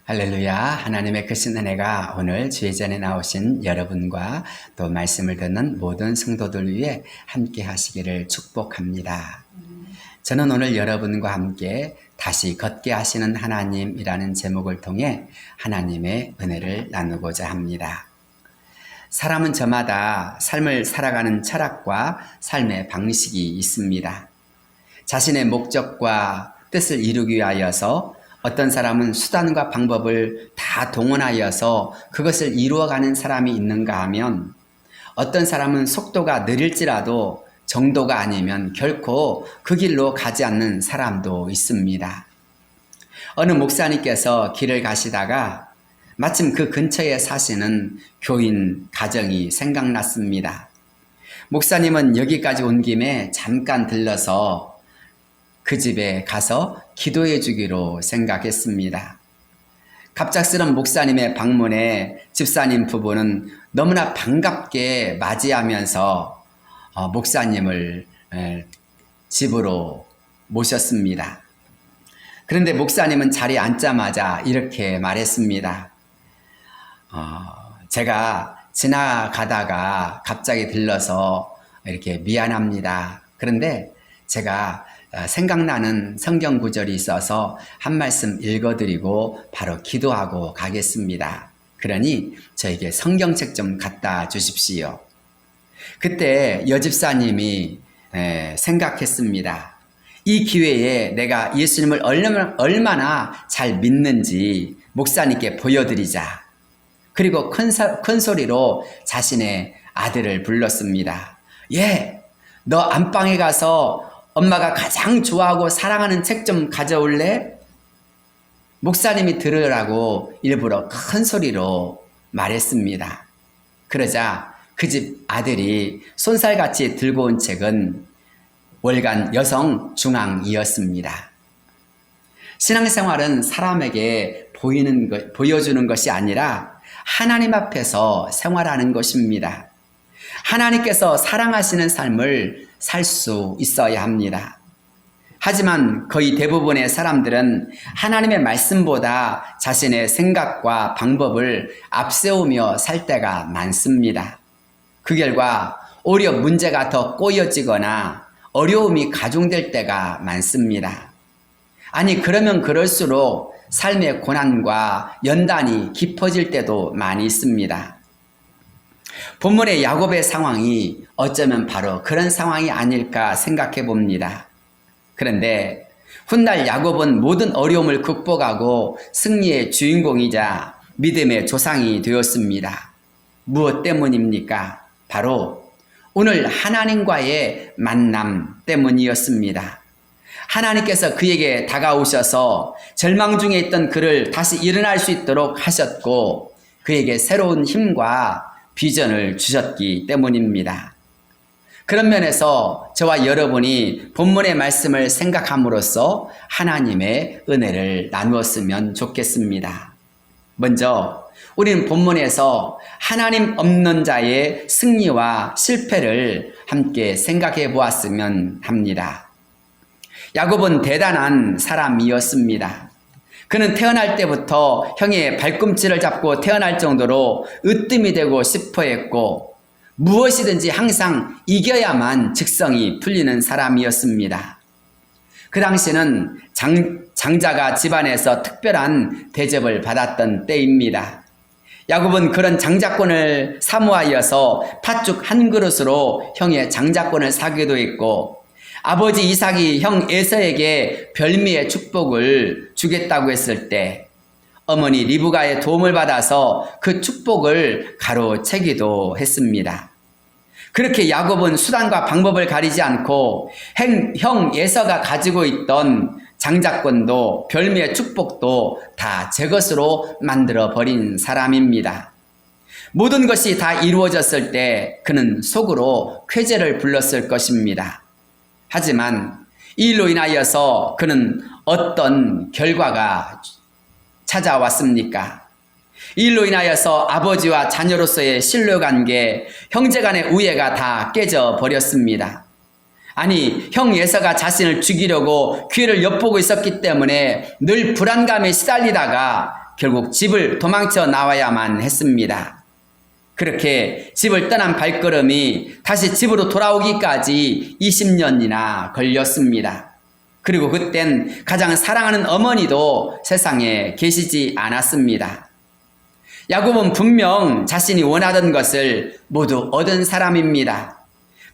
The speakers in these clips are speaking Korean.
할렐루야. 하나님의 크신 은혜가 오늘 주의 전에 나오신 여러분과 또 말씀을 듣는 모든 성도들 위해 함께 하시기를 축복합니다. 저는 오늘 여러분과 함께 다시 걷게 하시는 하나님이라는 제목을 통해 하나님의 은혜를 나누고자 합니다. 사람은 저마다 삶을 살아가는 철학과 삶의 방식이 있습니다. 자신의 목적과 뜻을 이루기 위하여서 어떤 사람은 수단과 방법을 다 동원하여서 그것을 이루어가는 사람이 있는가 하면 어떤 사람은 속도가 느릴지라도 정도가 아니면 결코 그 길로 가지 않는 사람도 있습니다. 어느 목사님께서 길을 가시다가 마침 그 근처에 사시는 교인 가정이 생각났습니다. 목사님은 여기까지 온 김에 잠깐 들러서 그 집에 가서 기도해 주기로 생각했습니다. 갑작스런 목사님의 방문에 집사님 부부는 너무나 반갑게 맞이하면서 목사님을 집으로 모셨습니다. 그런데 목사님은 자리에 앉자마자 이렇게 말했습니다. 제가 지나가다가 갑자기 들러서 이렇게 미안합니다. 그런데 제가 생각나는 성경 구절이 있어서 한 말씀 읽어드리고 바로 기도하고 가겠습니다. 그러니 저에게 성경책 좀 갖다 주십시오. 그때 여집사님이 생각했습니다. 이 기회에 내가 예수님을 얼마나 잘 믿는지 목사님께 보여드리자. 그리고 큰 소리로 자신의 아들을 불렀습니다. 너 안방에 가서 엄마가 가장 좋아하고 사랑하는 책 좀 가져올래? 목사님이 들으라고 일부러 큰 소리로 말했습니다. 그러자 그 집 아들이 손살같이 들고 온 책은 월간 여성 중앙이었습니다. 신앙생활은 사람에게 보여주는 것이 아니라 하나님 앞에서 생활하는 것입니다. 하나님께서 사랑하시는 삶을 살 수 있어야 합니다. 하지만 거의 대부분의 사람들은 하나님의 말씀보다 자신의 생각과 방법을 앞세우며 살 때가 많습니다. 그 결과 오히려 문제가 더 꼬여지거나 어려움이 가중될 때가 많습니다. 아니, 그러면 그럴수록 삶의 고난과 연단이 깊어질 때도 많이 있습니다. 본문의 야곱의 상황이 어쩌면 바로 그런 상황이 아닐까 생각해 봅니다. 그런데 훗날 야곱은 모든 어려움을 극복하고 승리의 주인공이자 믿음의 조상이 되었습니다. 무엇 때문입니까? 바로 오늘 하나님과의 만남 때문이었습니다. 하나님께서 그에게 다가오셔서 절망 중에 있던 그를 다시 일어날 수 있도록 하셨고 그에게 새로운 힘과 비전을 주셨기 때문입니다. 그런 면에서 저와 여러분이 본문의 말씀을 생각함으로써 하나님의 은혜를 나누었으면 좋겠습니다. 먼저 우리는 본문에서 하나님 없는 자의 승리와 실패를 함께 생각해 보았으면 합니다. 야곱은 대단한 사람이었습니다. 그는 태어날 때부터 형의 발꿈치를 잡고 태어날 정도로 으뜸이 되고 싶어 했고 무엇이든지 항상 이겨야만 직성이 풀리는 사람이었습니다. 그 당시는 장자가 집안에서 특별한 대접을 받았던 때입니다. 야곱은 그런 장자권을 사모하여서 팥죽 한 그릇으로 형의 장자권을 사기도 했고 아버지 이삭이 형 에서에게 별미의 축복을 주겠다고 했을 때 어머니 리브가의 도움을 받아서 그 축복을 가로채기도 했습니다. 그렇게 야곱은 수단과 방법을 가리지 않고 형 에서가 가지고 있던 장자권도 별미의 축복도 다 제 것으로 만들어버린 사람입니다. 모든 것이 다 이루어졌을 때 그는 속으로 쾌재를 불렀을 것입니다. 하지만 이 일로 인하여서 그는 어떤 결과가 찾아왔습니까? 이 일로 인하여서 아버지와 자녀로서의 신뢰관계, 형제간의 우애가 다 깨져버렸습니다. 아니, 형 에서가 자신을 죽이려고 기회를 엿보고 있었기 때문에 늘 불안감에 시달리다가 결국 집을 도망쳐 나와야만 했습니다. 그렇게 집을 떠난 발걸음이 다시 집으로 돌아오기까지 20년이나 걸렸습니다. 그리고 그땐 가장 사랑하는 어머니도 세상에 계시지 않았습니다. 야곱은 분명 자신이 원하던 것을 모두 얻은 사람입니다.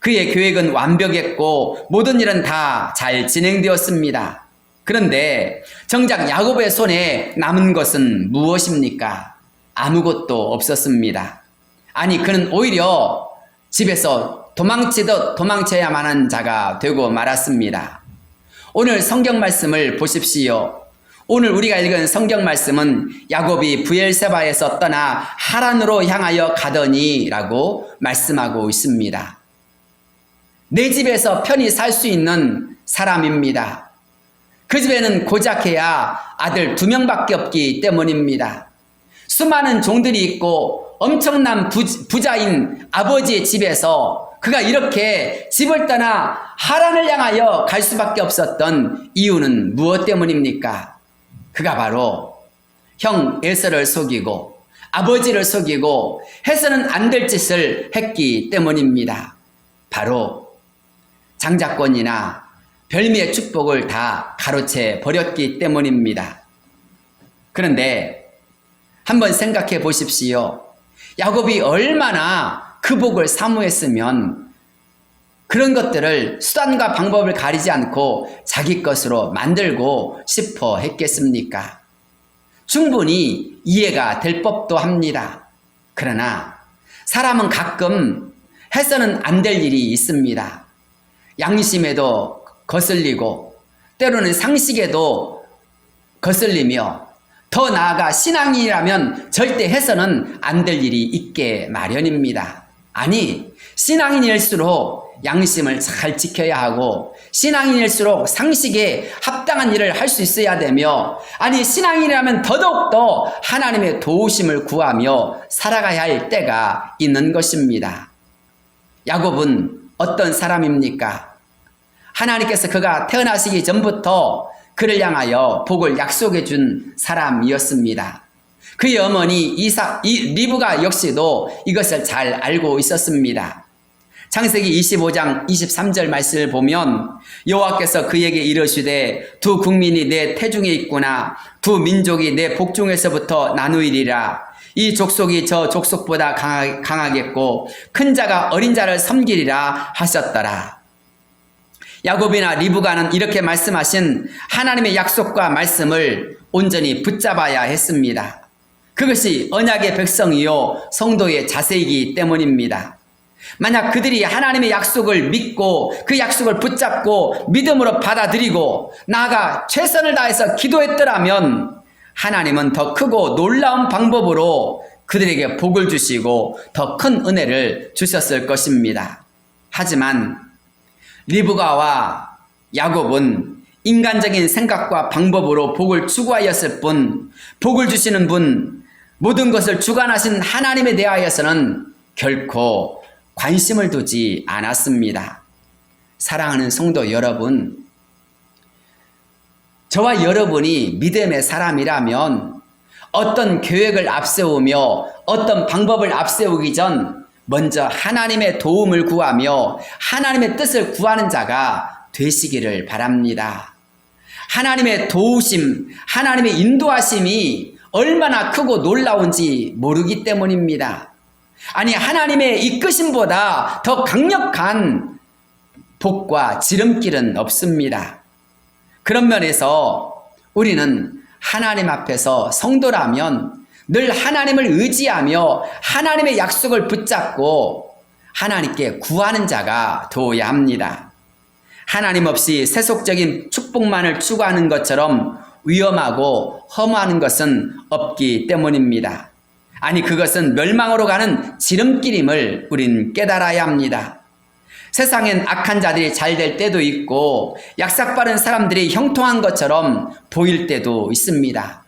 그의 계획은 완벽했고 모든 일은 다 잘 진행되었습니다. 그런데 정작 야곱의 손에 남은 것은 무엇입니까? 아무것도 없었습니다. 아니, 그는 오히려 집에서 도망치듯 도망쳐야만 하는 자가 되고 말았습니다. 오늘 성경 말씀을 보십시오. 오늘 우리가 읽은 성경 말씀은 야곱이 브엘세바에서 떠나 하란으로 향하여 가더니 라고 말씀하고 있습니다. 내 집에서 편히 살 수 있는 사람입니다. 그 집에는 고작해야 아들 2명밖에 없기 때문입니다. 수많은 종들이 있고 엄청난 부자인 아버지의 집에서 그가 이렇게 집을 떠나 하란을 향하여 갈 수밖에 없었던 이유는 무엇 때문입니까? 그가 바로 형 에서를 속이고 아버지를 속이고 해서는 안 될 짓을 했기 때문입니다. 바로 장자권이나 별미의 축복을 다 가로채 버렸기 때문입니다. 그런데 한번 생각해 보십시오. 야곱이 얼마나 그 복을 사모했으면 그런 것들을 수단과 방법을 가리지 않고 자기 것으로 만들고 싶어 했겠습니까? 충분히 이해가 될 법도 합니다. 그러나 사람은 가끔 해서는 안 될 일이 있습니다. 양심에도 거슬리고 때로는 상식에도 거슬리며 더 나아가 신앙인이라면 절대 해서는 안 될 일이 있게 마련입니다. 아니, 신앙인일수록 양심을 잘 지켜야 하고 신앙인일수록 상식에 합당한 일을 할 수 있어야 되며 아니 신앙인이라면 더더욱더 하나님의 도우심을 구하며 살아가야 할 때가 있는 것입니다. 야곱은 어떤 사람입니까? 하나님께서 그가 태어나시기 전부터 그를 향하여 복을 약속해 준 사람이었습니다. 그의 어머니 리브가 역시도 이것을 잘 알고 있었습니다. 창세기 25장 23절 말씀을 보면 여호와께서 그에게 이르시되 두 국민이 내 태중에 있구나. 두 민족이 내 복중에서부터 나누이리라. 이 족속이 저 족속보다 강하겠고 큰 자가 어린 자를 섬기리라 하셨더라. 야곱이나 리브가는 이렇게 말씀하신 하나님의 약속과 말씀을 온전히 붙잡아야 했습니다. 그것이 언약의 백성이요 성도의 자세이기 때문입니다. 만약 그들이 하나님의 약속을 믿고 그 약속을 붙잡고 믿음으로 받아들이고 나아가 최선을 다해서 기도했더라면 하나님은 더 크고 놀라운 방법으로 그들에게 복을 주시고 더 큰 은혜를 주셨을 것입니다. 하지만 리브가와 야곱은 인간적인 생각과 방법으로 복을 추구하였을 뿐 복을 주시는 분, 모든 것을 주관하신 하나님에 대하여서는 결코 관심을 두지 않았습니다. 사랑하는 성도 여러분, 저와 여러분이 믿음의 사람이라면 어떤 계획을 앞세우며 어떤 방법을 앞세우기 전 먼저 하나님의 도움을 구하며 하나님의 뜻을 구하는 자가 되시기를 바랍니다. 하나님의 도우심, 하나님의 인도하심이 얼마나 크고 놀라운지 모르기 때문입니다. 아니, 하나님의 이끄심보다 더 강력한 복과 지름길은 없습니다. 그런 면에서 우리는 하나님 앞에서 성도라면 늘 하나님을 의지하며 하나님의 약속을 붙잡고 하나님께 구하는 자가 되어야 합니다. 하나님 없이 세속적인 축복만을 추구하는 것처럼 위험하고 허무한 것은 없기 때문입니다. 아니, 그것은 멸망으로 가는 지름길임을 우린 깨달아야 합니다. 세상엔 악한 자들이 잘 될 때도 있고 약삭빠른 사람들이 형통한 것처럼 보일 때도 있습니다.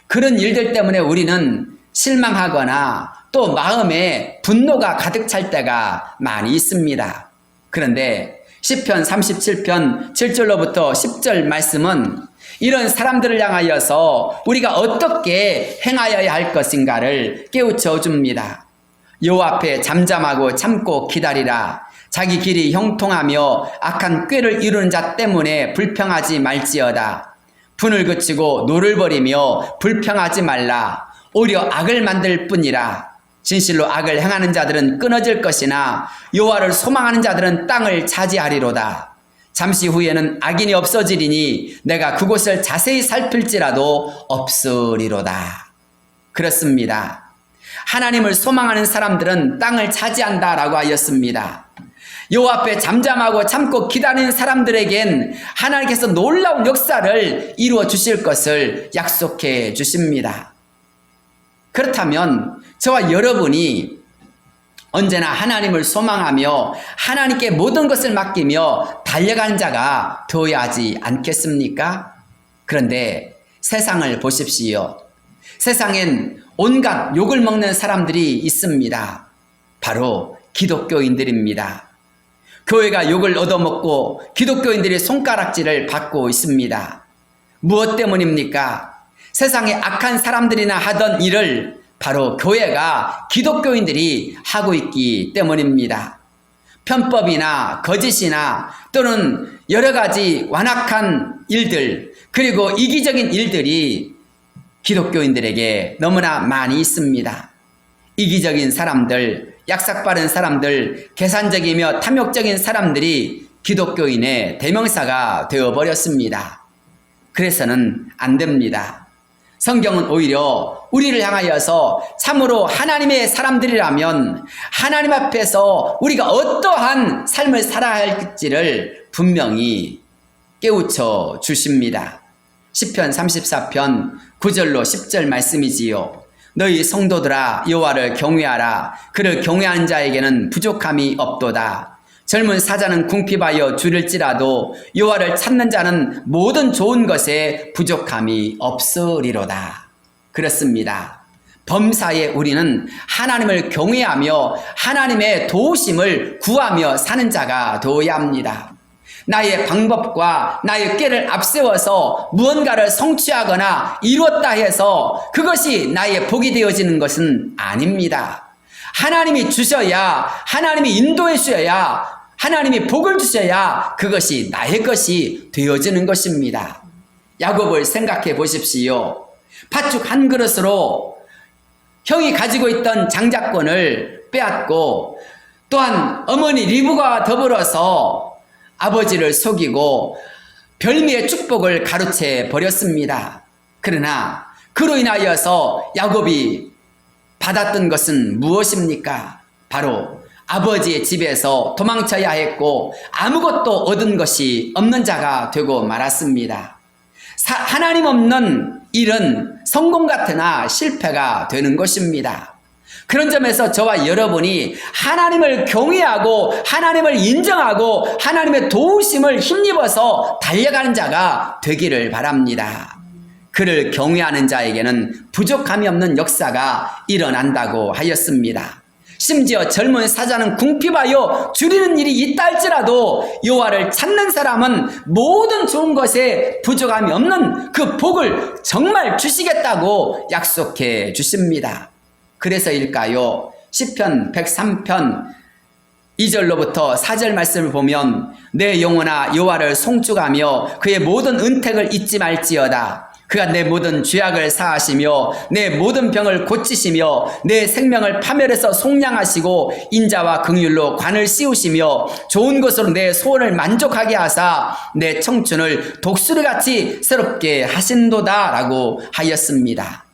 그런 일들 때문에 우리는 실망하거나 또 마음에 분노가 가득 찰 때가 많이 있습니다. 그런데 시편 37편 7절로부터 10절 말씀은 이런 사람들을 향하여서 우리가 어떻게 행하여야 할 것인가를 깨우쳐 줍니다. 여호와 앞에 잠잠하고 참고 기다리라. 자기 길이 형통하며 악한 꾀를 이루는 자 때문에 불평하지 말지어다. 분을 그치고 노를 버리며 불평하지 말라. 오히려 악을 만들 뿐이라. 진실로 악을 행하는 자들은 끊어질 것이나 여호와를 소망하는 자들은 땅을 차지하리로다. 잠시 후에는 악인이 없어지리니 내가 그곳을 자세히 살필지라도 없으리로다. 그렇습니다. 하나님을 소망하는 사람들은 땅을 차지한다라고 하였습니다. 여호와 앞에 잠잠하고 참고 기다리는 사람들에겐 하나님께서 놀라운 역사를 이루어 주실 것을 약속해 주십니다. 그렇다면 저와 여러분이 언제나 하나님을 소망하며 하나님께 모든 것을 맡기며 달려가는 자가 되어야 하지 않겠습니까? 그런데 세상을 보십시오. 세상엔 온갖 욕을 먹는 사람들이 있습니다. 바로 기독교인들입니다. 교회가 욕을 얻어먹고 기독교인들이 손가락질을 받고 있습니다. 무엇 때문입니까? 세상에 악한 사람들이나 하던 일을 바로 교회가 기독교인들이 하고 있기 때문입니다. 편법이나 거짓이나 또는 여러 가지 완악한 일들, 그리고 이기적인 일들이 기독교인들에게 너무나 많이 있습니다. 이기적인 사람들, 약삭빠른 사람들, 계산적이며 탐욕적인 사람들이 기독교인의 대명사가 되어버렸습니다. 그래서는 안 됩니다. 성경은 오히려 우리를 향하여서 참으로 하나님의 사람들이라면 하나님 앞에서 우리가 어떠한 삶을 살아야 할지를 분명히 깨우쳐 주십니다. 시편 34편 9절로 10절 말씀이지요. 너희 성도들아 여호와를 경외하라. 그를 경외하는 자에게는 부족함이 없도다. 젊은 사자는 궁핍하여 줄일지라도 여호와를 찾는 자는 모든 좋은 것에 부족함이 없으리로다. 그렇습니다. 범사에 우리는 하나님을 경외하며 하나님의 도우심을 구하며 사는 자가 되어야 합니다. 나의 방법과 나의 꾀를 앞세워서 무언가를 성취하거나 이루었다 해서 그것이 나의 복이 되어지는 것은 아닙니다. 하나님이 주셔야, 하나님이 인도해 주셔야, 하나님이 복을 주셔야 그것이 나의 것이 되어지는 것입니다. 야곱을 생각해 보십시오. 팥죽 한 그릇으로 형이 가지고 있던 장자권을 빼앗고 또한 어머니 리브가와 더불어서 아버지를 속이고 별미의 축복을 가로채 버렸습니다. 그러나 그로 인하여서 야곱이 받았던 것은 무엇입니까? 바로 아버지의 집에서 도망쳐야 했고 아무것도 얻은 것이 없는 자가 되고 말았습니다. 하나님 없는 일은 성공 같으나 실패가 되는 것입니다. 그런 점에서 저와 여러분이 하나님을 경외하고 하나님을 인정하고 하나님의 도우심을 힘입어서 달려가는 자가 되기를 바랍니다. 그를 경외하는 자에게는 부족함이 없는 역사가 일어난다고 하였습니다. 심지어 젊은 사자는 궁핍하여 줄이는 일이 있다 할지라도 여호와를 찾는 사람은 모든 좋은 것에 부족함이 없는 그 복을 정말 주시겠다고 약속해 주십니다. 그래서일까요? 시편 103편 2절로부터 4절 말씀을 보면 내 영혼아 여호와를 송축하며 그의 모든 은택을 잊지 말지어다. 그가 내 모든 죄악을 사하시며 내 모든 병을 고치시며 내 생명을 파멸해서 속량하시고 인자와 긍휼로 관을 씌우시며 좋은 것으로 내 소원을 만족하게 하사 내 청춘을 독수리같이 새롭게 하신도다 라고 하였습니다.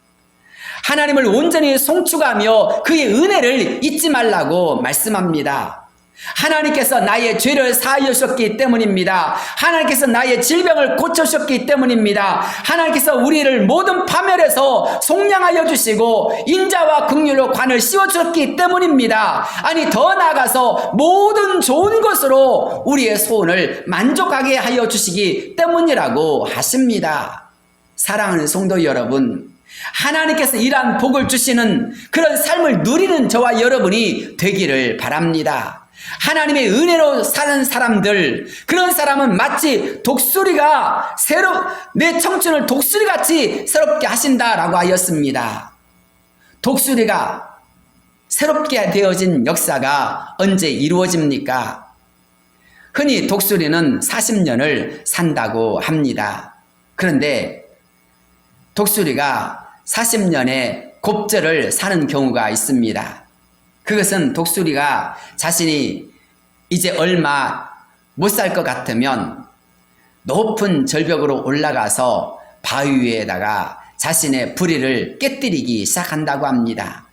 하나님을 온전히 송축하며 그의 은혜를 잊지 말라고 말씀합니다. 하나님께서 나의 죄를 사하여 주셨기 때문입니다. 하나님께서 나의 질병을 고쳐주셨기 때문입니다. 하나님께서 우리를 모든 파멸에서 속량하여 주시고 인자와 긍휼로 관을 씌워주셨기 때문입니다. 아니 더 나아가서 모든 좋은 것으로 우리의 소원을 만족하게 하여 주시기 때문이라고 하십니다. 사랑하는 성도 여러분, 하나님께서 이러한 복을 주시는 그런 삶을 누리는 저와 여러분이 되기를 바랍니다. 하나님의 은혜로 사는 사람들, 그런 사람은 마치 독수리가 내 청춘을 독수리같이 새롭게 하신다라고 하였습니다. 독수리가 새롭게 되어진 역사가 언제 이루어집니까? 흔히 독수리는 40년을 산다고 합니다. 그런데 독수리가 40년의 곱절을 사는 경우가 있습니다. 그것은 독수리가 자신이 이제 얼마 못 살 것 같으면 높은 절벽으로 올라가서 바위 위에다가 자신의 부리를 깨뜨리기 시작한다고 합니다.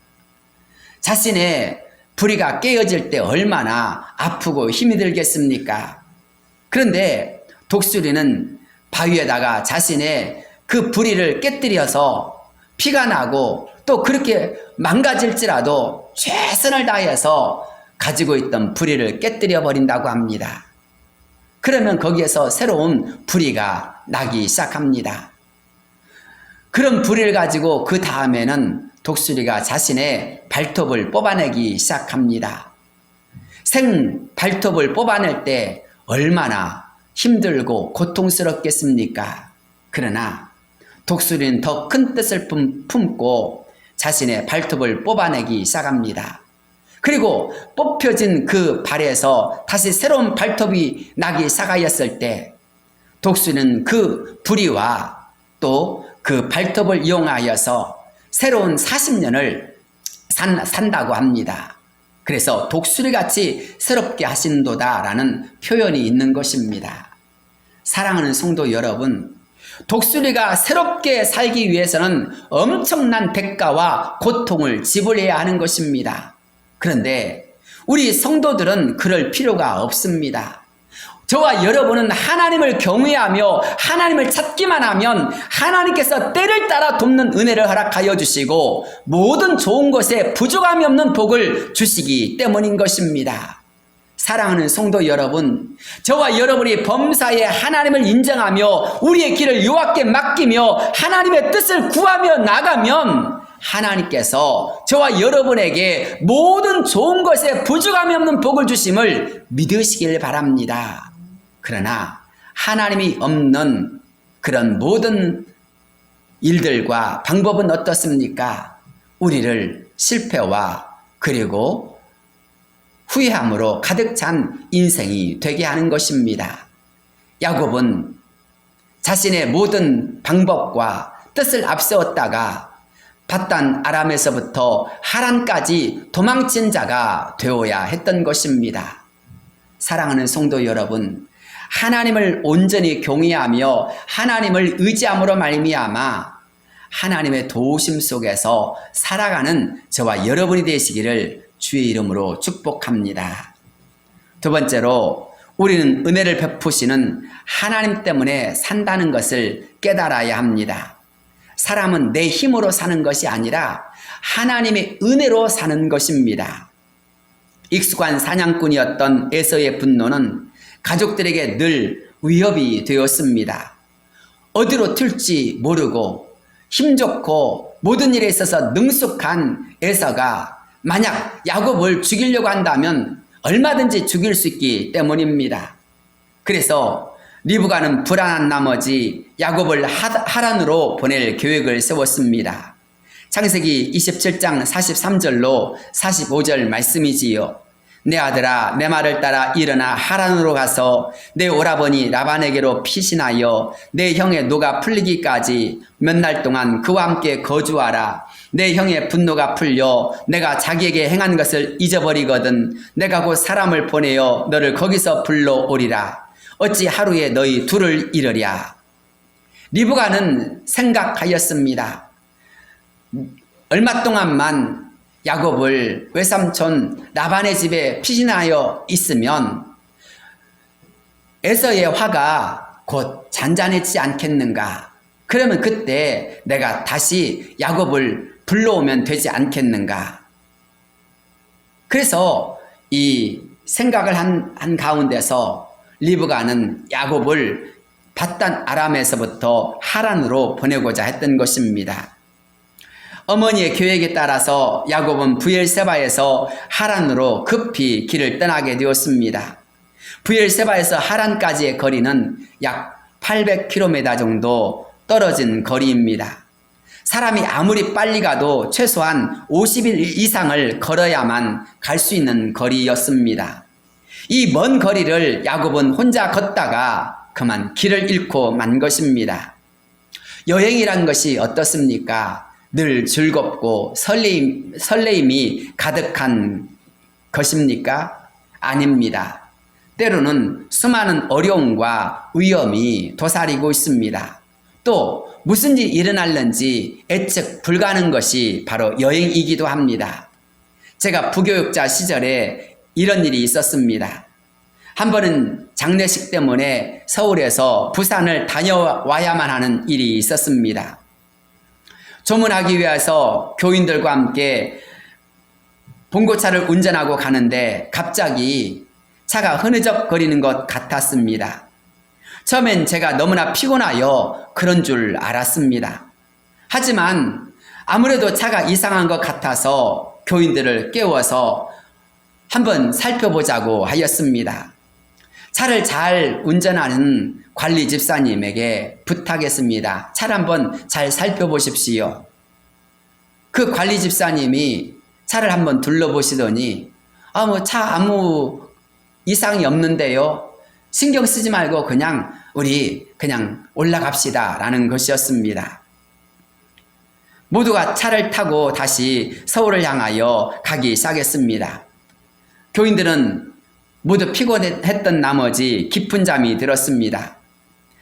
자신의 부리가 깨어질 때 얼마나 아프고 힘이 들겠습니까? 그런데 독수리는 바위에다가 자신의 그 부리를 깨뜨려서 피가 나고 또 그렇게 망가질지라도 최선을 다해서 가지고 있던 부리를 깨뜨려 버린다고 합니다. 그러면 거기에서 새로운 부리가 나기 시작합니다. 그런 부리를 가지고 그 다음에는 독수리가 자신의 발톱을 뽑아내기 시작합니다. 생 발톱을 뽑아낼 때 얼마나 힘들고 고통스럽겠습니까? 그러나 독수리는 더 큰 뜻을 품고 자신의 발톱을 뽑아내기 시작합니다. 그리고 뽑혀진 그 발에서 다시 새로운 발톱이 나기 시작하였을 때 독수리는 그 부리와 또 그 발톱을 이용하여서 새로운 40년을 산다고 합니다. 그래서 독수리같이 새롭게 하신도다라는 표현이 있는 것입니다. 사랑하는 성도 여러분, 독수리가 새롭게 살기 위해서는 엄청난 대가와 고통을 지불해야 하는 것입니다. 그런데 우리 성도들은 그럴 필요가 없습니다. 저와 여러분은 하나님을 경외하며 하나님을 찾기만 하면 하나님께서 때를 따라 돕는 은혜를 허락하여 주시고 모든 좋은 것에 부족함이 없는 복을 주시기 때문인 것입니다. 사랑하는 성도 여러분, 저와 여러분이 범사에 하나님을 인정하며 우리의 길을 여호와께 맡기며 하나님의 뜻을 구하며 나가면 하나님께서 저와 여러분에게 모든 좋은 것에 부족함이 없는 복을 주심을 믿으시길 바랍니다. 그러나 하나님이 없는 그런 모든 일들과 방법은 어떻습니까? 우리를 실패와 그리고 후회함으로 가득 찬 인생이 되게 하는 것입니다. 야곱은 자신의 모든 방법과 뜻을 앞세웠다가 밧단 아람에서부터 하란까지 도망친 자가 되어야 했던 것입니다. 사랑하는 성도 여러분, 하나님을 온전히 경외하며 하나님을 의지함으로 말미암아 하나님의 도우심 속에서 살아가는 저와 여러분이 되시기를 주의 이름으로 축복합니다. 두 번째로 우리는 은혜를 베푸시는 하나님 때문에 산다는 것을 깨달아야 합니다. 사람은 내 힘으로 사는 것이 아니라 하나님의 은혜로 사는 것입니다. 익숙한 사냥꾼이었던 에서의 분노는 가족들에게 늘 위협이 되었습니다. 어디로 튈지 모르고 힘 좋고 모든 일에 있어서 능숙한 에서가 만약 야곱을 죽이려고 한다면 얼마든지 죽일 수 있기 때문입니다. 그래서 리브가는 불안한 나머지 야곱을 하란으로 보낼 계획을 세웠습니다. 창세기 27장 43절로 45절 말씀이지요. 내 아들아, 내 말을 따라 일어나 하란으로 가서 내 오라버니 라반에게로 피신하여 내 형의 노가 풀리기까지 몇 날 동안 그와 함께 거주하라. 내 형의 분노가 풀려 내가 자기에게 행한 것을 잊어버리거든 내가 곧 사람을 보내어 너를 거기서 불러오리라. 어찌 하루에 너희 둘을 잃으랴. 리브가는 생각하였습니다. 얼마 동안만 야곱을 외삼촌 라반의 집에 피신하여 있으면 에서의 화가 곧 잔잔해지지 않겠는가? 그러면 그때 내가 다시 야곱을 불러오면 되지 않겠는가? 그래서 이 생각을 한 가운데서 리브가는 야곱을 밧단 아람에서부터 하란으로 보내고자 했던 것입니다. 어머니의 계획에 따라서 야곱은 브엘세바에서 하란으로 급히 길을 떠나게 되었습니다. 브엘세바에서 하란까지의 거리는 약 800km 정도 떨어진 거리입니다. 사람이 아무리 빨리 가도 최소한 50일 이상을 걸어야만 갈 수 있는 거리였습니다. 이 먼 거리를 야곱은 혼자 걷다가 그만 길을 잃고 만 것입니다. 여행이란 것이 어떻습니까? 늘 즐겁고 설레임이 가득한 것입니까? 아닙니다. 때로는 수많은 어려움과 위험이 도사리고 있습니다. 또 무슨 일이 일어날는지 예측 불가능한 것이 바로 여행이기도 합니다. 제가 부교육자 시절에 이런 일이 있었습니다. 한 번은 장례식 때문에 서울에서 부산을 다녀와야만 하는 일이 있었습니다. 조문하기 위해서 교인들과 함께 봉고차를 운전하고 가는데 갑자기 차가 흐느적거리는 것 같았습니다. 처음엔 제가 너무나 피곤하여 그런 줄 알았습니다. 하지만 아무래도 차가 이상한 것 같아서 교인들을 깨워서 한번 살펴보자고 하였습니다. 차를 잘 운전하는 관리 집사님에게 부탁했습니다. 차를 한번 잘 살펴보십시오. 그 관리 집사님이 차를 한번 둘러보시더니 차 아무 이상이 없는데요. 신경 쓰지 말고 우리 올라갑시다 라는 것이었습니다. 모두가 차를 타고 다시 서울을 향하여 가기 시작했습니다. 교인들은 모두 피곤했던 나머지 깊은 잠이 들었습니다.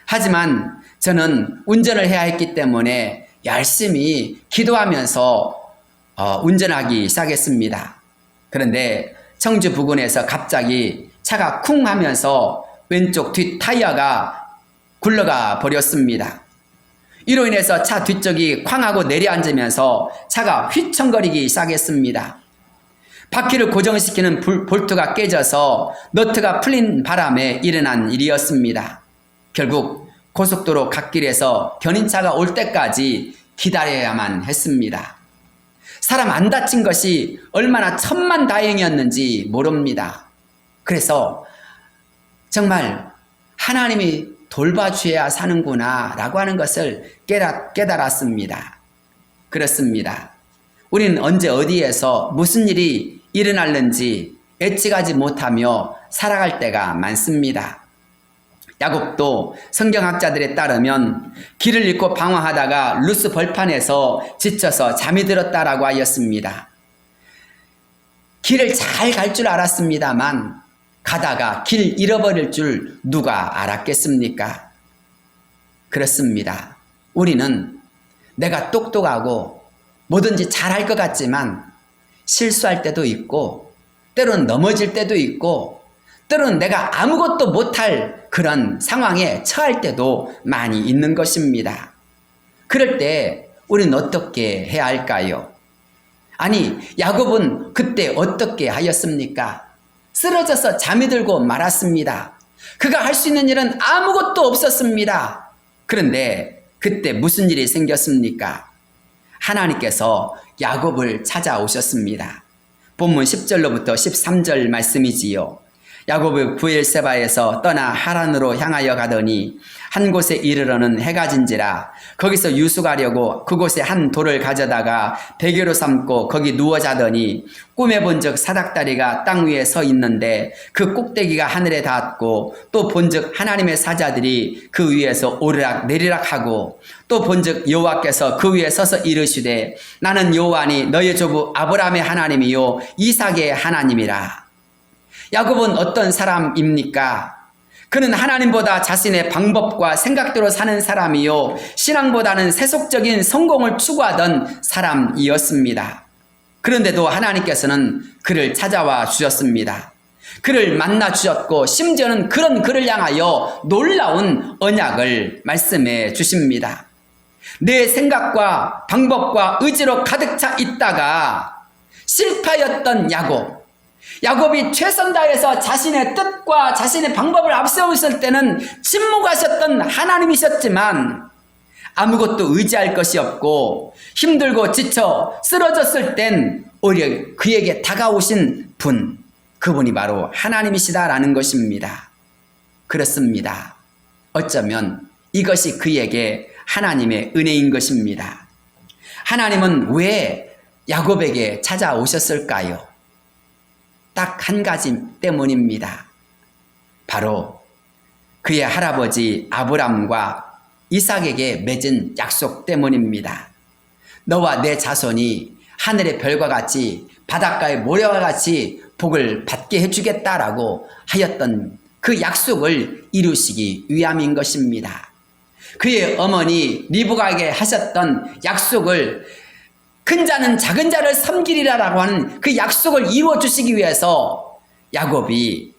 하지만 저는 운전을 해야 했기 때문에 열심히 기도하면서 운전하기 시작했습니다. 그런데 청주 부근에서 갑자기 차가 쿵 하면서 왼쪽 뒷 타이어가 굴러가 버렸습니다. 이로 인해서 차 뒤쪽이 쾅 하고 내려앉으면서 차가 휘청거리기 시작했습니다. 바퀴를 고정시키는 볼트가 깨져서 너트가 풀린 바람에 일어난 일이었습니다. 결국 고속도로 갓길에서 견인차가 올 때까지 기다려야만 했습니다. 사람 안 다친 것이 얼마나 천만다행이었는지 모릅니다. 그래서 정말 하나님이 돌봐주어야 사는구나 라고 하는 것을 깨달았습니다. 그렇습니다. 우리는 언제 어디에서 무슨 일이 일어날는지 예측하지 못하며 살아갈 때가 많습니다. 야곱도 성경학자들에 따르면 길을 잃고 방황하다가 루스 벌판에서 지쳐서 잠이 들었다라고 하였습니다. 길을 잘 갈 줄 알았습니다만 가다가 길 잃어버릴 줄 누가 알았겠습니까? 그렇습니다. 우리는 내가 똑똑하고 뭐든지 잘할 것 같지만 실수할 때도 있고 때로는 넘어질 때도 있고 때로는 내가 아무것도 못할 그런 상황에 처할 때도 많이 있는 것입니다. 그럴 때 우리는 어떻게 해야 할까요? 아니, 야곱은 그때 어떻게 하였습니까? 쓰러져서 잠이 들고 말았습니다. 그가 할 수 있는 일은 아무것도 없었습니다. 그런데 그때 무슨 일이 생겼습니까? 하나님께서 야곱을 찾아오셨습니다. 본문 10절로부터 13절 말씀이지요. 야곱이 브엘세바에서 떠나 하란으로 향하여 가더니 한 곳에 이르러는 해가 진지라. 거기서 유숙하려고 그곳에 한 돌을 가져다가 베개로 삼고 거기 누워 자더니 꿈에 본즉 사닥다리가 땅 위에 서 있는데 그 꼭대기가 하늘에 닿았고 또 본즉 하나님의 사자들이 그 위에서 오르락 내리락 하고 또 본즉 여호와께서 그 위에 서서 이르시되 나는 여호와니 너의 조부 아브라함의 하나님이요 이삭의 하나님이라. 야곱은 어떤 사람입니까? 그는 하나님보다 자신의 방법과 생각대로 사는 사람이요 신앙보다는 세속적인 성공을 추구하던 사람이었습니다. 그런데도 하나님께서는 그를 찾아와 주셨습니다. 그를 만나 주셨고 심지어는 그런 그를 향하여 놀라운 언약을 말씀해 주십니다. 내 생각과 방법과 의지로 가득 차 있다가 실패하였던 야곱이 최선 다해서 자신의 뜻과 자신의 방법을 앞세웠을 때는 침묵하셨던 하나님이셨지만 아무것도 의지할 것이 없고 힘들고 지쳐 쓰러졌을 땐 오히려 그에게 다가오신 분, 그분이 바로 하나님이시다라는 것입니다. 그렇습니다. 어쩌면 이것이 그에게 하나님의 은혜인 것입니다. 하나님은 왜 야곱에게 찾아오셨을까요? 딱 한 가지 때문입니다. 바로 그의 할아버지 아브람과 이삭에게 맺은 약속 때문입니다. 너와 내 자손이 하늘의 별과 같이 바닷가의 모래와 같이 복을 받게 해주겠다라고 하였던 그 약속을 이루시기 위함인 것입니다. 그의 어머니 리브가에게 하셨던 약속을 큰 자는 작은 자를 섬기리라라고 하는 그 약속을 이루어 주시기 위해서 야곱이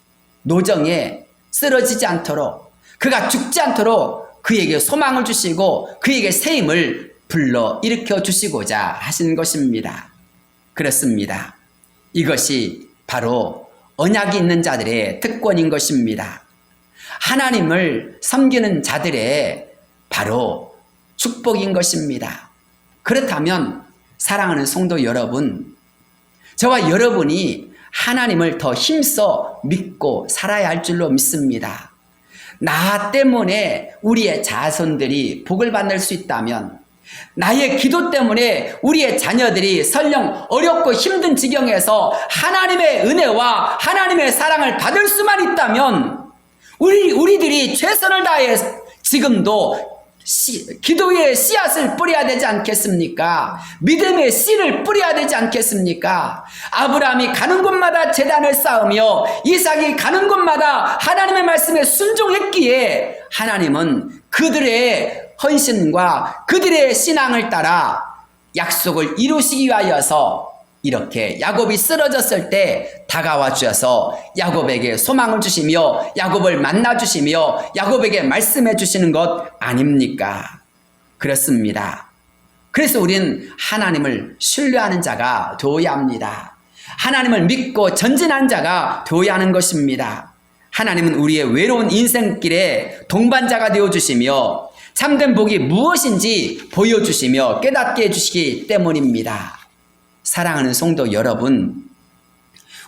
노정에 쓰러지지 않도록, 그가 죽지 않도록 그에게 소망을 주시고 그에게 새 힘을 불러 일으켜 주시고자 하신 것입니다. 그렇습니다. 이것이 바로 언약이 있는 자들의 특권인 것입니다. 하나님을 섬기는 자들의 바로 축복인 것입니다. 그렇다면 사랑하는 성도 여러분, 저와 여러분이 하나님을 더 힘써 믿고 살아야 할 줄로 믿습니다. 나 때문에 우리의 자손들이 복을 받을 수 있다면, 나의 기도 때문에 우리의 자녀들이 설령 어렵고 힘든 지경에서 하나님의 은혜와 하나님의 사랑을 받을 수만 있다면 우리들이 최선을 다해 지금도 기도의 씨앗을 뿌려야 되지 않겠습니까? 믿음의 씨를 뿌려야 되지 않겠습니까? 아브라함이 가는 곳마다 제단을 쌓으며 이삭이 가는 곳마다 하나님의 말씀에 순종했기에 하나님은 그들의 헌신과 그들의 신앙을 따라 약속을 이루시기 위하여서 이렇게 야곱이 쓰러졌을 때 다가와 주셔서 야곱에게 소망을 주시며 야곱을 만나 주시며 야곱에게 말씀해 주시는 것 아닙니까? 그렇습니다. 그래서 우리는 하나님을 신뢰하는 자가 되어야 합니다. 하나님을 믿고 전진한 자가 되어야 하는 것입니다. 하나님은 우리의 외로운 인생길에 동반자가 되어주시며 참된 복이 무엇인지 보여주시며 깨닫게 해주시기 때문입니다. 사랑하는 성도 여러분,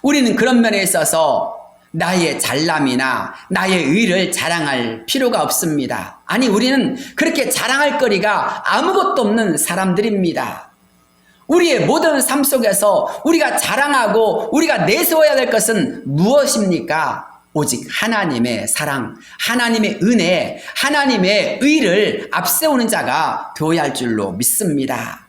우리는 그런 면에 있어서 나의 잘남이나 나의 의를 자랑할 필요가 없습니다. 아니, 우리는 그렇게 자랑할 거리가 아무것도 없는 사람들입니다. 우리의 모든 삶 속에서 우리가 자랑하고 우리가 내세워야 될 것은 무엇입니까? 오직 하나님의 사랑, 하나님의 은혜, 하나님의 의를 앞세우는 자가 되어야 할 줄로 믿습니다.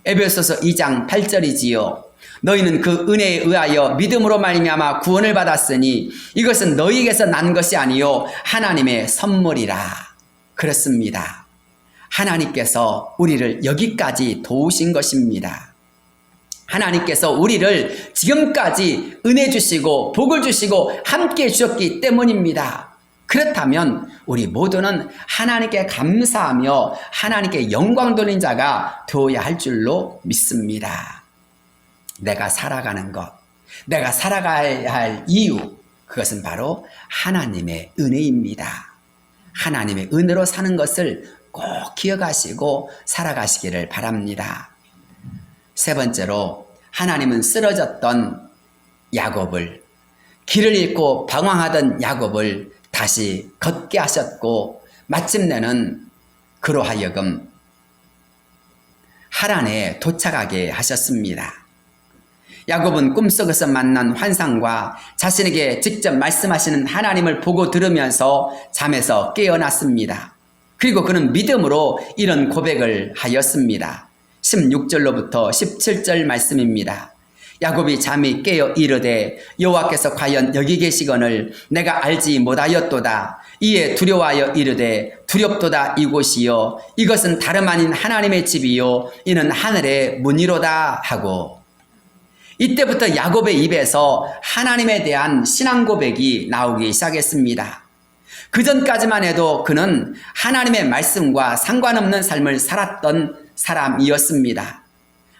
에베소서 2장 8절이지요. 너희는 그 은혜에 의하여 믿음으로 말미암아 구원을 받았으니 이것은 너희에게서 난 것이 아니요 하나님의 선물이라. 그렇습니다. 하나님께서 우리를 여기까지 도우신 것입니다. 하나님께서 우리를 지금까지 은혜 주시고 복을 주시고 함께 주셨기 때문입니다. 그렇다면 우리 모두는 하나님께 감사하며 하나님께 영광 돌린 자가 되어야 할 줄로 믿습니다. 내가 살아가는 것, 내가 살아가야 할 이유, 그것은 바로 하나님의 은혜입니다. 하나님의 은혜로 사는 것을 꼭 기억하시고 살아가시기를 바랍니다. 세 번째로, 하나님은 쓰러졌던 야곱을, 길을 잃고 방황하던 야곱을 다시 걷게 하셨고 마침내는 그로 하여금 하란에 도착하게 하셨습니다. 야곱은 꿈속에서 만난 환상과 자신에게 직접 말씀하시는 하나님을 보고 들으면서 잠에서 깨어났습니다. 그리고 그는 믿음으로 이런 고백을 하였습니다. 16절로부터 17절 말씀입니다. 야곱이 잠이 깨어 이르되 여호와께서 과연 여기 계시거늘 내가 알지 못하였도다. 이에 두려워하여 이르되 두렵도다 이곳이요 이것은 다름 아닌 하나님의 집이요 이는 하늘의 문이로다 하고, 이때부터 야곱의 입에서 하나님에 대한 신앙 고백이 나오기 시작했습니다. 그전까지만 해도 그는 하나님의 말씀과 상관없는 삶을 살았던 사람이었습니다.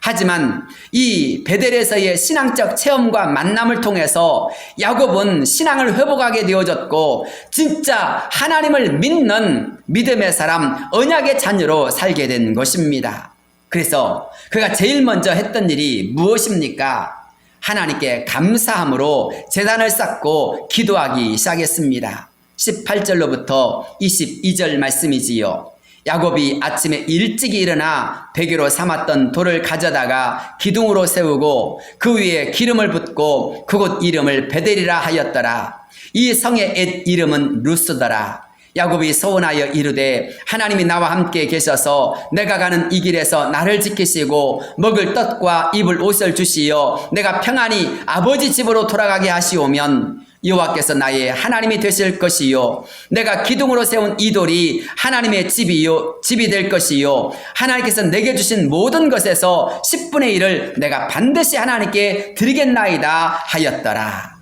하지만 이 베델에서의 신앙적 체험과 만남을 통해서 야곱은 신앙을 회복하게 되어졌고 진짜 하나님을 믿는 믿음의 사람, 언약의 자녀로 살게 된 것입니다. 그래서 그가 제일 먼저 했던 일이 무엇입니까? 하나님께 감사함으로 제단을 쌓고 기도하기 시작했습니다. 18절로부터 22절 말씀이지요. 야곱이 아침에 일찍이 일어나 베개로 삼았던 돌을 가져다가 기둥으로 세우고 그 위에 기름을 붓고 그곳 이름을 베델이라 하였더라. 이 성의 옛 이름은 루스더라. 야곱이 서원하여 이르되 하나님이 나와 함께 계셔서 내가 가는 이 길에서 나를 지키시고 먹을 떡과 입을 옷을 주시어 내가 평안히 아버지 집으로 돌아가게 하시오면 여호와께서 나의 하나님이 되실 것이요 내가 기둥으로 세운 이 돌이 하나님의 집이 될 것이요 하나님께서 내게 주신 모든 것에서 10분의 1을 내가 반드시 하나님께 드리겠나이다 하였더라.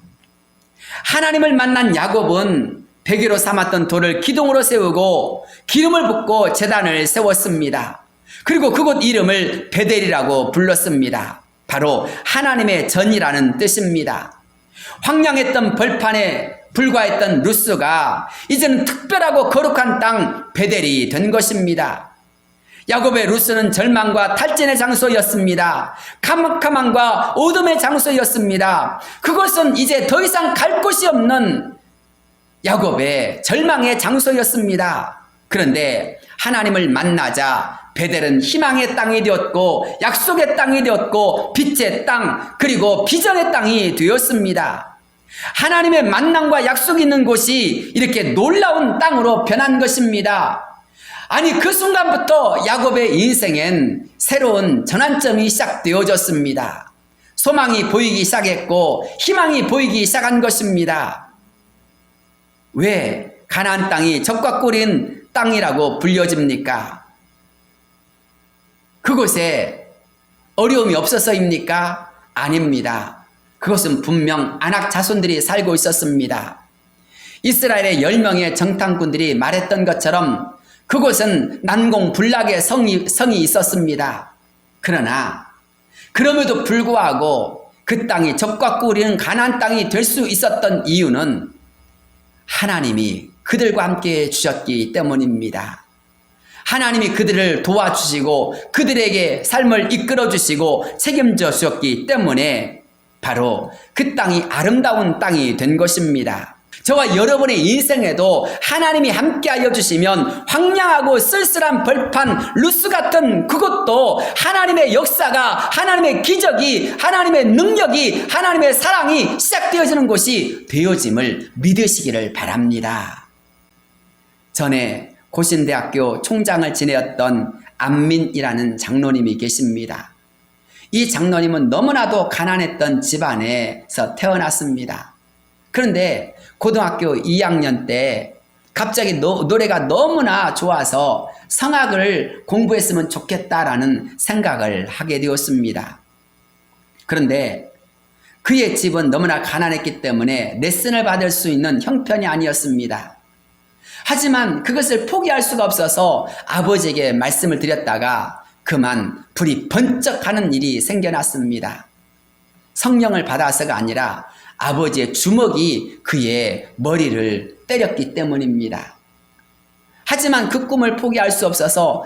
하나님을 만난 야곱은 베개로 삼았던 돌을 기둥으로 세우고 기름을 붓고 제단을 세웠습니다. 그리고 그곳 이름을 베델이라고 불렀습니다. 바로 하나님의 전이라는 뜻입니다. 황량했던 벌판에 불과했던 루스가 이제는 특별하고 거룩한 땅 베델이 된 것입니다. 야곱의 루스는 절망과 탈진의 장소였습니다. 캄캄함과 어둠의 장소였습니다. 그것은 이제 더 이상 갈 곳이 없는 야곱의 절망의 장소였습니다. 그런데 하나님을 만나자 베델은 희망의 땅이 되었고 약속의 땅이 되었고 빛의 땅 그리고 비전의 땅이 되었습니다. 하나님의 만남과 약속이 있는 곳이 이렇게 놀라운 땅으로 변한 것입니다. 아니 그 순간부터 야곱의 인생엔 새로운 전환점이 시작되어졌습니다. 소망이 보이기 시작했고 희망이 보이기 시작한 것입니다. 왜 가나안 땅이 적과 꿀인 땅이라고 불려집니까? 그곳에 어려움이 없어서입니까? 아닙니다. 그것은 분명 아낙 자손들이 살고 있었습니다. 이스라엘의 10명의 정탐꾼들이 말했던 것처럼 그곳은 난공불락의 성이 있었습니다. 그러나 그럼에도 불구하고 그 땅이 적과 꿀인 가나안 땅이 될 수 있었던 이유는 하나님이 그들과 함께 주셨기 때문입니다. 하나님이 그들을 도와주시고 그들에게 삶을 이끌어 주시고 책임져 주셨기 때문에 바로 그 땅이 아름다운 땅이 된 것입니다. 저와 여러분의 인생에도 하나님이 함께하여 주시면 황량하고 쓸쓸한 벌판 루스 같은 그것도 하나님의 역사가 하나님의 기적이 하나님의 능력이 하나님의 사랑이 시작되어지는 곳이 되어짐을 믿으시기를 바랍니다. 전에 고신대학교 총장을 지내었던 안민이라는 장로님이 계십니다. 이 장로님은 너무나도 가난했던 집안에서 태어났습니다. 그런데 고등학교 2학년 때 갑자기 노래가 너무나 좋아서 성악을 공부했으면 좋겠다라는 생각을 하게 되었습니다. 그런데 그의 집은 너무나 가난했기 때문에 레슨을 받을 수 있는 형편이 아니었습니다. 하지만 그것을 포기할 수가 없어서 아버지에게 말씀을 드렸다가 그만 불이 번쩍하는 일이 생겨났습니다. 성령을 받아서가 아니라 아버지의 주먹이 그의 머리를 때렸기 때문입니다. 하지만 그 꿈을 포기할 수 없어서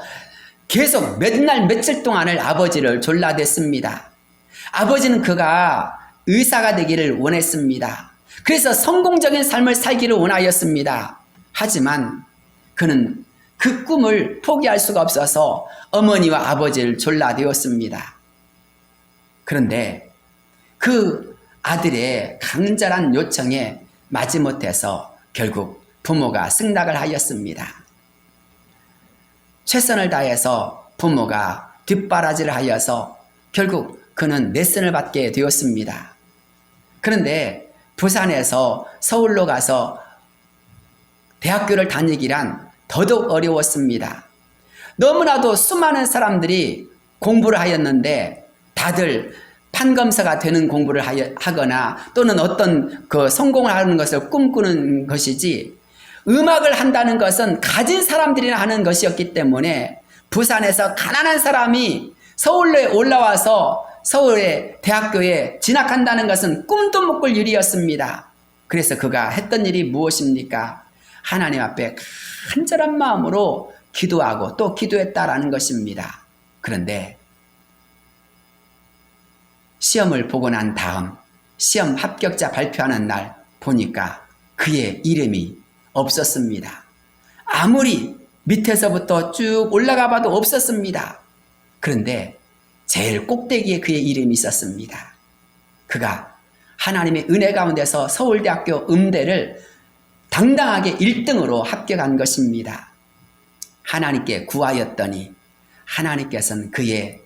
계속 몇 날 며칠 동안을 아버지를 졸라댔습니다. 아버지는 그가 의사가 되기를 원했습니다. 그래서 성공적인 삶을 살기를 원하였습니다. 하지만 그는 그 꿈을 포기할 수가 없어서 어머니와 아버지를 졸라대었습니다. 그런데 그 아들의 강렬한 요청에 마지못해서 결국 부모가 승낙을 하였습니다. 최선을 다해서 부모가 뒷바라지를 하여서 결국 그는 레슨을 받게 되었습니다. 그런데 부산에서 서울로 가서 대학교를 다니기란 더더욱 어려웠습니다. 너무나도 수많은 사람들이 공부를 하였는데 다들 판검사가 되는 공부를 하거나 또는 어떤 그 성공을 하는 것을 꿈꾸는 것이지 음악을 한다는 것은 가진 사람들이나 하는 것이었기 때문에 부산에서 가난한 사람이 서울에 올라와서 서울의 대학교에 진학한다는 것은 꿈도 못 꿀 일이었습니다. 그래서 그가 했던 일이 무엇입니까? 하나님 앞에 간절한 마음으로 기도하고 또 기도했다라는 것입니다. 그런데 시험을 보고 난 다음 시험 합격자 발표하는 날 보니까 그의 이름이 없었습니다. 아무리 밑에서부터 쭉 올라가 봐도 없었습니다. 그런데 제일 꼭대기에 그의 이름이 있었습니다. 그가 하나님의 은혜 가운데서 서울대학교 음대를 당당하게 1등으로 합격한 것입니다. 하나님께 구하였더니 하나님께서는 그의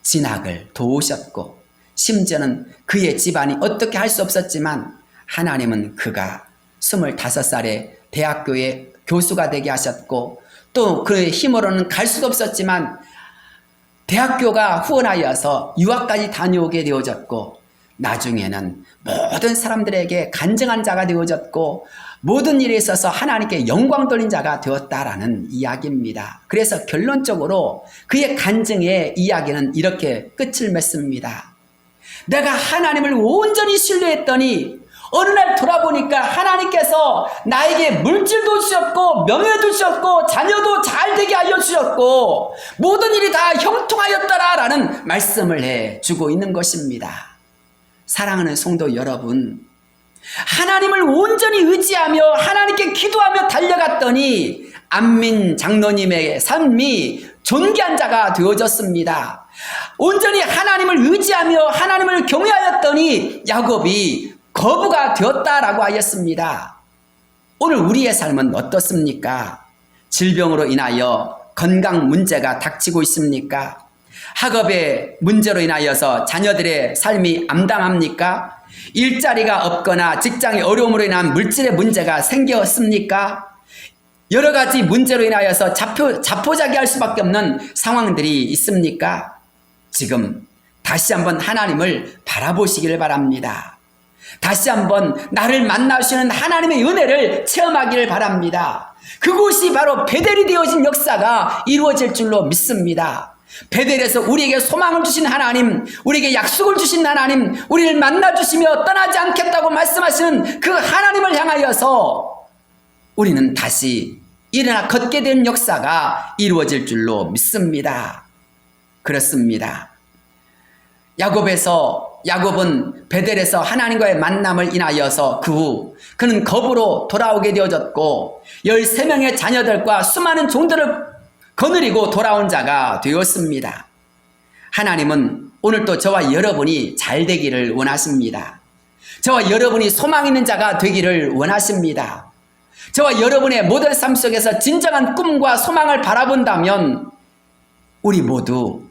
진학을 도우셨고 심지어는 그의 집안이 어떻게 할 수 없었지만 하나님은 그가 25살에 대학교의 교수가 되게 하셨고 또 그의 힘으로는 갈 수도 없었지만 대학교가 후원하여서 유학까지 다녀오게 되어졌고 나중에는 모든 사람들에게 간증한 자가 되어졌고 모든 일에 있어서 하나님께 영광 돌린 자가 되었다라는 이야기입니다. 그래서 결론적으로 그의 간증의 이야기는 이렇게 끝을 맺습니다. 내가 하나님을 온전히 신뢰했더니 어느 날 돌아보니까 하나님께서 나에게 물질도 주셨고 명예도 주셨고 자녀도 잘 되게 하여 주셨고 모든 일이 다 형통하였더라라는 말씀을 해주고 있는 것입니다. 사랑하는 성도 여러분, 하나님을 온전히 의지하며 하나님께 기도하며 달려갔더니 안민 장로님의 삶이 존귀한 자가 되어졌습니다. 온전히 하나님을 의지하며 하나님을 경외하였더니 야곱이 거부가 되었다라고 하였습니다. 오늘 우리의 삶은 어떻습니까? 질병으로 인하여 건강 문제가 닥치고 있습니까? 학업의 문제로 인하여서 자녀들의 삶이 암담합니까? 일자리가 없거나 직장의 어려움으로 인한 물질의 문제가 생겼습니까? 여러 가지 문제로 인하여서 자포자기할 수밖에 없는 상황들이 있습니까? 지금 다시 한번 하나님을 바라보시기를 바랍니다. 다시 한번 나를 만나시는 하나님의 은혜를 체험하기를 바랍니다. 그곳이 바로 베델이 되어진 역사가 이루어질 줄로 믿습니다. 베델에서 우리에게 소망을 주신 하나님, 우리에게 약속을 주신 하나님, 우리를 만나주시며 떠나지 않겠다고 말씀하시는 그 하나님을 향하여서 우리는 다시 일어나 걷게 된 역사가 이루어질 줄로 믿습니다. 그렇습니다. 야곱은 베델에서 하나님과의 만남을 인하여서 그 후 그는 겁으로 돌아오게 되어졌고 13명의 자녀들과 수많은 종들을 거느리고 돌아온 자가 되었습니다. 하나님은 오늘도 저와 여러분이 잘 되기를 원하십니다. 저와 여러분이 소망 있는 자가 되기를 원하십니다. 저와 여러분의 모든 삶 속에서 진정한 꿈과 소망을 바라본다면 우리 모두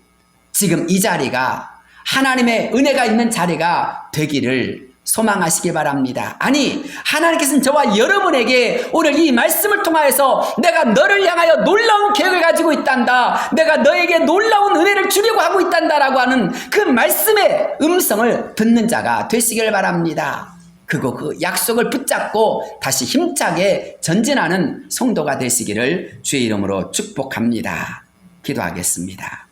지금 이 자리가 하나님의 은혜가 있는 자리가 되기를 소망하시기 바랍니다. 아니, 하나님께서는 저와 여러분에게 오늘 이 말씀을 통하여서 내가 너를 향하여 놀라운 계획을 가지고 있단다, 내가 너에게 놀라운 은혜를 주려고 하고 있단다라고 하는 그 말씀의 음성을 듣는 자가 되시길 바랍니다. 그리고 그 약속을 붙잡고 다시 힘차게 전진하는 성도가 되시기를 주의 이름으로 축복합니다. 기도하겠습니다.